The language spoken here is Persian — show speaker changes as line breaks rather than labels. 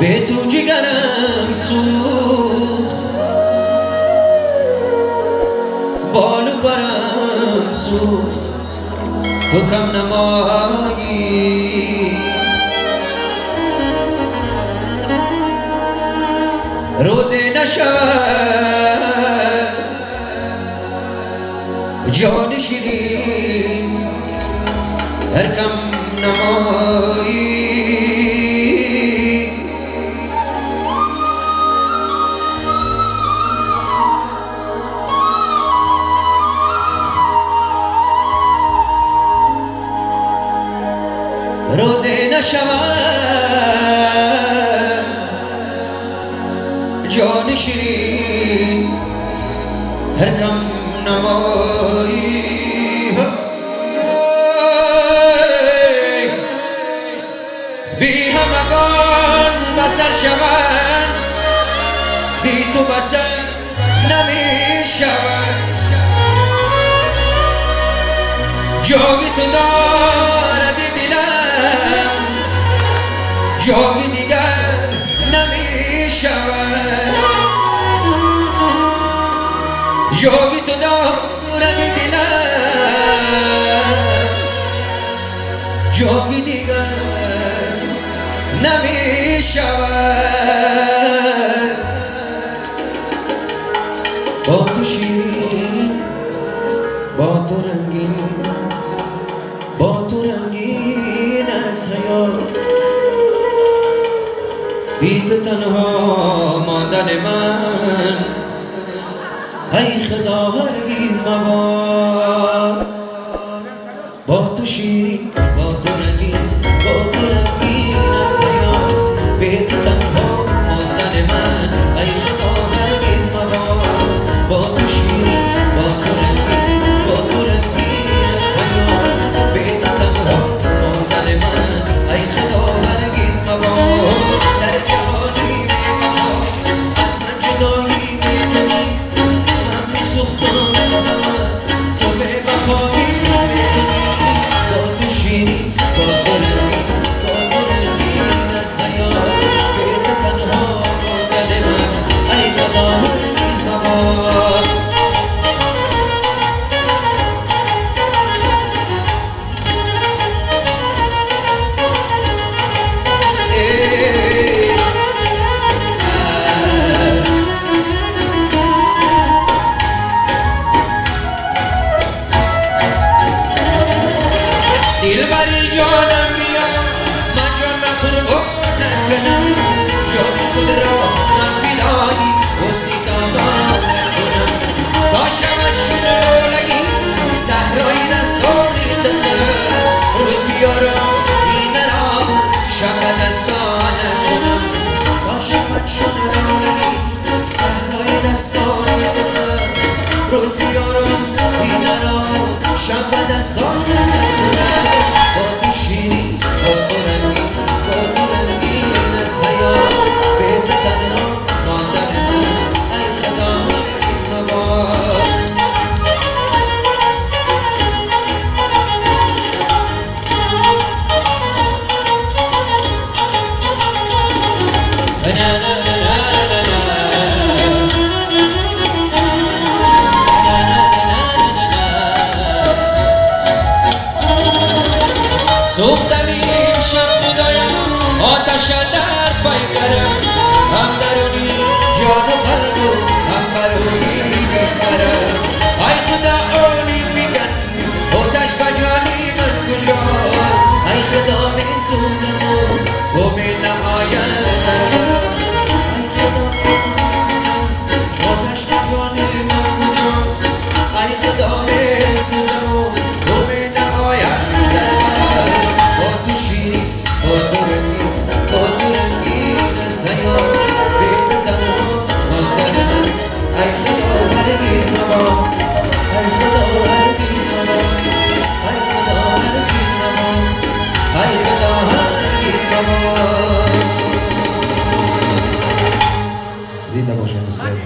به تو جگرم سوخت، بال و برم سوخت، تو کم نمایی. روزه نشود جان شیرین در کم نمایی. روزه نشود جان شیرین ترکم نمایی. بی همگان بسر شود، بی تو بسر نمی شود. جای تو دارد دلم، جای دیگر نمی شود. جای تو دارد دلم، جای دیگر نمی شود. با تو شیرین، با تو رنگین، با تو رنگین از حیات. بی تو تنها ماندن من ای خدا هرگز مباد. با تو شیرین، با تو رنگین، با تو رنگین از حیات. بی تو تنها ماندن من ای خدا هرگز مباد. با تو شیرین، با تو رنگین، با تو رنگین از حیات. بی تو تنها ماندن من ای خدا هرگز مباد. در جهانی می‌مانم از من جدایی می‌کنی، من می‌سوختم از غمت تو بی‌وفایی می‌کنی. با تو شیرین، با تو رنگین، با تو رنگین از حیات. بی تو تنها ماندن من ای خدا هرگز مباد. دلبری جانم بیا، من جانم قربانت کنم. جان خود را من فدای حسنی دامانت کنم. تا شود شور لولگی صحرای دستانی دسر. روز بیارم این را شب دستانت کنم. تا شود شور لولگی صحرای دستانی دسر. روز بیارم این را شب دستانت کنم. با تو شیرین، با تو رنگین، با تو رنگین از حیات. بی تو تنها ماندن من ای خدا هرگز مباد. سوختمی شب خدایا آتش در پیکرم. هم درونی جان و قلب و هم برونی بیسترم. ای خدا اولی میکن آتش بجانی من کجاست. ای خدا می سوزم و می نماید. ای خدا آتش بجانی من کجاست. ای خدا می سوزم و می نماید. با تو شیرین، با تو رنگین، با تو رنگین از حیات. بی تو تنها ماندن من ای خدا هرگز مباد. ای خدا هرگز مباد. ای خدا هرگز مباد. ای خدا هرگز مباد. زنده باشین دوستان.